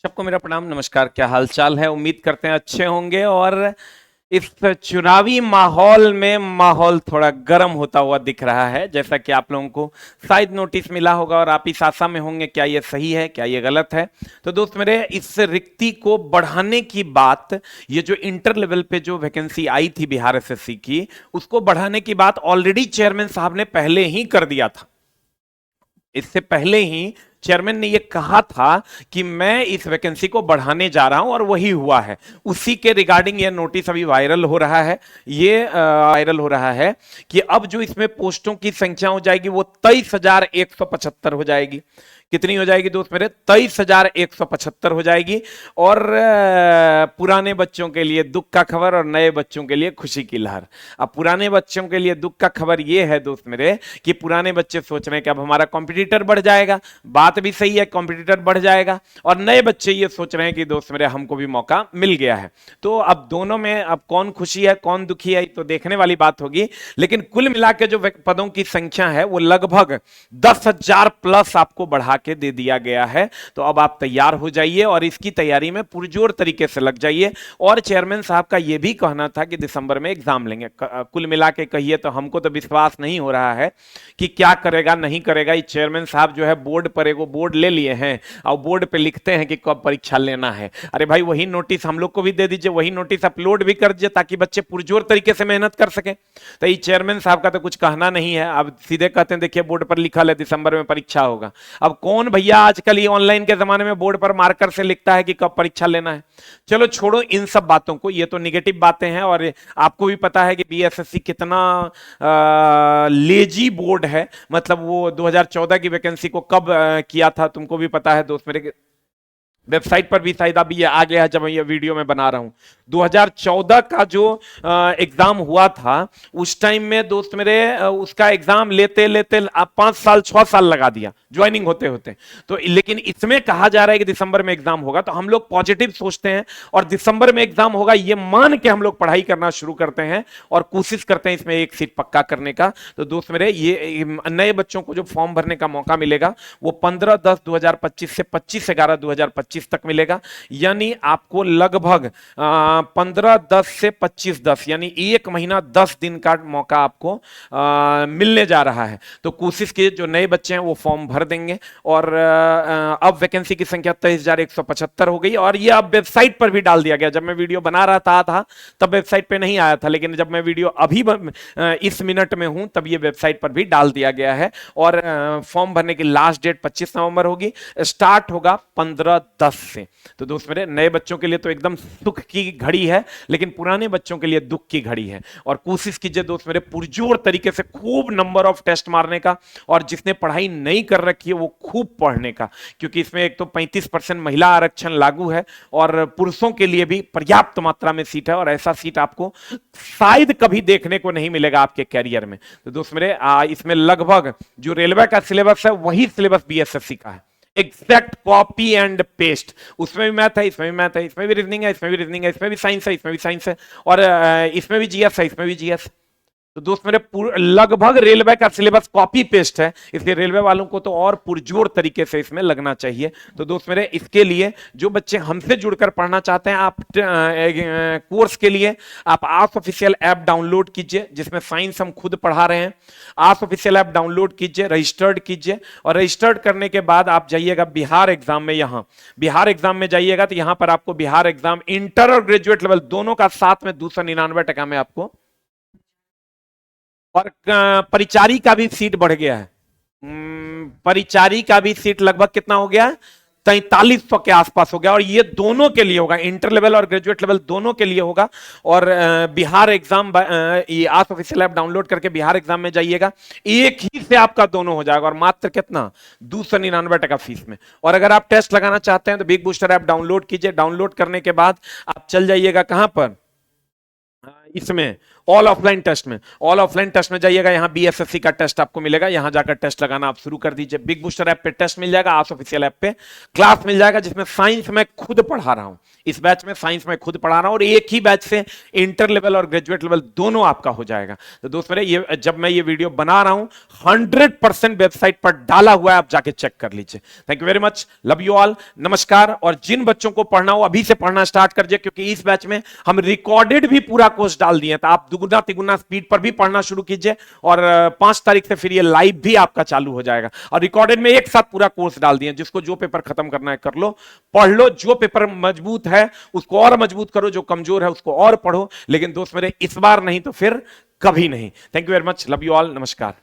सबको मेरा प्रणाम नमस्कार। क्या हाल चाल है? उम्मीद करते हैं अच्छे होंगे। और इस चुनावी माहौल में माहौल थोड़ा गर्म होता हुआ दिख रहा है, जैसा कि आप लोगों को शायद नोटिस मिला होगा और आप इस आशा में होंगे क्या ये सही है, क्या ये गलत है। तो दोस्त मेरे, इस रिक्ति को बढ़ाने की बात, ये जो इंटर लेवल पे जो वैकेंसी आई थी बिहार एसएससी की, उसको बढ़ाने की बात ऑलरेडी चेयरमैन साहब ने पहले ही कर दिया था। इससे पहले ही चेयरमैन ने यह कहा था कि मैं इस वैकेंसी को बढ़ाने जा रहा हूं, और वही हुआ है। उसी के रिगार्डिंग यह नोटिस अभी वायरल हो रहा है। ये वायरल हो रहा है कि अब जो इसमें पोस्टों की संख्या हो जाएगी वो 23,175 हो जाएगी। कितनी हो जाएगी दोस्त मेरे? 23,175 हो जाएगी। और पुराने बच्चों के लिए दुख का खबर और नए बच्चों के लिए खुशी की लहर। अब पुराने बच्चों के लिए दुख का खबर यह है दोस्त मेरे कि पुराने बच्चे सोच रहे हैं कि अब हमारा कॉम्पिटिटर बढ़ जाएगा। बात भी सही है, कॉम्पिटिटर बढ़ जाएगा। और नए बच्चे ये सोच रहे हैं कि दोस्त मेरे हमको भी मौका मिल गया है। तो अब दोनों में अब कौन खुशी है कौन दुखी है तो देखने वाली बात होगी। लेकिन कुल मिला के जो पदों की संख्या है वो लगभग 10,000 प्लस आपको बढ़ा के दे दिया गया है। तो अब आप तैयार हो जाइए और इसकी तैयारी में पुरजोर तरीके से लग जाइए। और चेयरमैन साहब का यह भी कहना था कि दिसंबर में एग्जाम लेंगे। कुल मिला के कहिए तो हमको तो विश्वास नहीं हो रहा है कि क्या करेगा नहीं करेगा। ये चेयरमैन साहब जो है बोर्ड पर एगो बोर्ड ले लिए हैं और बोर्ड पे लिखते हैं कि कब परीक्षा लेना है। अरे भाई, वही नोटिस हम लोग को भी दे दीजिए, वही नोटिस अपलोड भी कर दीजिए ताकि बच्चे पुरजोर तरीके से मेहनत कर सके। तो ये चेयरमैन साहब का तो कुछ कहना नहीं है। अब सीधे कहते हैं देखिए बोर्ड पर लिखा है दिसंबर में परीक्षा होगा। अब कौन भैया आजकल ये ऑनलाइन के जमाने में बोर्ड पर मार्कर से लिखता है कि कब परीक्षा लेना है। चलो छोड़ो इन सब बातों को, ये तो निगेटिव बातें हैं। और आपको भी पता है कि बीएसएससी कितना लेजी बोर्ड है। मतलब वो 2014 की वैकेंसी को कब किया था तुमको भी पता है दोस्त मेरे। वेबसाइट पर भी शायद अभी ये आ गया है जब मैं ये वीडियो में बना रहा हूं। 2014 का जो एग्जाम हुआ था उस टाइम में दोस्त मेरे उसका एग्जाम लेते लेते 5 साल 6 साल लगा दिया ज्वाइनिंग होते होते। तो लेकिन इसमें कहा जा रहा है कि दिसंबर में एग्जाम होगा, तो हम लोग पॉजिटिव सोचते हैं और दिसंबर में एग्जाम होगा ये मान के हम लोग पढ़ाई करना शुरू करते हैं और कोशिश करते हैं इसमें एक सीट पक्का करने का। तो दोस्त मेरे, ये नए बच्चों को जो फॉर्म भरने का मौका मिलेगा वो 15/10/2025 से 25/11/2025 तक मिलेगा। यानी आपको लगभग 15/10 से 25/10 यानी 1 महीना 10 दिन का मौका आपको मिलने जा रहा है। तो कोशिश कीजिए जो नए बच्चे हैं वो फॉर्म भर देंगे। और अब वैकेंसी की संख्या 23,175 हो गई और ये अब वेबसाइट पर भी डाल दिया गया। जब मैं वीडियो बना रहा था तब वेबसाइट पे नहीं आया था, लेकिन जब मैं वीडियो अभी इस मिनट में हूं तब ये वेबसाइट पर भी डाल दिया गया है। और फॉर्म भरने की लास्ट डेट 25 नवंबर होगी, स्टार्ट होगा 15/10 से। तो दोस्त मेरे, नए बच्चों के लिए तो एकदम सुख की घड़ी है, लेकिन पुराने बच्चों के लिए दुख की घड़ी है। और कोशिश कीजिए दोस्त मेरे पुरजोर तरीके से खूब नंबर ऑफ टेस्ट मारने का, और जिसने पढ़ाई नहीं कर रखी है वो खूब पढ़ने का। क्योंकि इसमें एक तो 35% महिला आरक्षण लागू है और पुरुषों के लिए भी पर्याप्त मात्रा में सीट है, और ऐसा सीट आपको शायद कभी देखने को नहीं मिलेगा आपके कैरियर में। तो दोस्त मेरे, इसमें लगभग जो रेलवे का सिलेबस है वही सिलेबस बीएसएससी का है, एग्जैक्ट कॉपी एंड पेस्ट। उसमें भी मैथ है, इसमें भी मैथ है, इसमें भी रीजनिंग है, इसमें भी रीजनिंग है, इसमें भी साइंस है, इसमें भी साइंस है, और इसमें भी जीएस है, इसमें भी जीएस। तो दोस्त मेरे, लगभग रेलवे का सिलेबस कॉपी पेस्ट है, इसलिए रेलवे वालों को तो और पुरजोर तरीके से इसमें लगना चाहिए। तो दोस्त मेरे, इसके लिए जो बच्चे हमसे जुड़कर पढ़ना चाहते हैं, आप कोर्स के लिए आप आस ऑफिशियल ऐप डाउनलोड कीजिए जिसमें साइंस हम खुद पढ़ा रहे हैं। आस ऑफिशियल ऐप डाउनलोड कीजिए, रजिस्टर्ड कीजिए, और रजिस्टर्ड करने के बाद आप जाइएगा बिहार एग्जाम में। यहां बिहार एग्जाम में जाइएगा तो यहां पर आपको बिहार एग्जाम इंटर और ग्रेजुएट लेवल दोनों का साथ में 299 टका में आपको, और परिचारी का भी सीट बढ़ गया है। परिचारी का भी सीट लगभग कितना हो गया? 4300 के आसपास हो गया। और ये दोनों के लिए होगा, इंटर लेवल और ग्रेजुएट लेवल दोनों के लिए होगा। और बिहार एग्जाम, ये आस ऑफिशियल ऐप डाउनलोड करके बिहार एग्जाम में जाइएगा, एक ही से आपका दोनों हो जाएगा। और मात्र कितना? 299 टका फीस में। और अगर आप टेस्ट लगाना चाहते हैं तो बिग बूस्टर ऐप डाउनलोड कीजिए। डाउनलोड करने के बाद आप चल जाइएगा कहां पर? इसमें ऑल ऑफलाइन टेस्ट में, ऑल ऑफलाइन टेस्ट में जाइएगा, यहां बीएसएससी का टेस्ट आपको मिलेगा, यहां जाकर टेस्ट लगाना आप शुरू कर दीजिए। बिग बूस्टर ऐप पे टेस्ट मिल जाएगा, आस ऑफिशियल ऐप पे क्लास मिल जाएगा, जिसमें साइंस मैं खुद पढ़ा रहा हूं। इस बैच में साइंस मैं खुद पढ़ा रहा हूं और एक ही बैच से इंटर लेवल और ग्रेजुएट लेवल दोनों आपका हो जाएगा। तो दोस्त मेरे, ये जब मैं ये वीडियो बना रहा हूं 100% वेबसाइट पर डाला हुआ है, आप जाके चेक कर लीजिए। Thank you very much, love you all, नमस्कार। और जिन बच्चों को पढ़ना हो अभी से पढ़ना स्टार्ट कर दिए, क्योंकि इस बैच में हम रिकॉर्डेड भी पूरा कोर्स डाल दिए, तो आप दुगुना तिगुना स्पीड पर भी पढ़ना शुरू कीजिए। और 5 तारीख से फिर ये लाइव भी आपका चालू हो जाएगा, और रिकॉर्डेड में एक साथ पूरा कोर्स डाल दिए। जिसको जो पेपर खत्म करना है कर लो, पढ़ लो, जो पेपर मजबूत है उसको और मजबूत करो, जो कमजोर है उसको और पढ़ो, लेकिन दोस्त मेरे इस बार नहीं तो फिर कभी नहीं। Thank you very much, love you all, नमस्कार।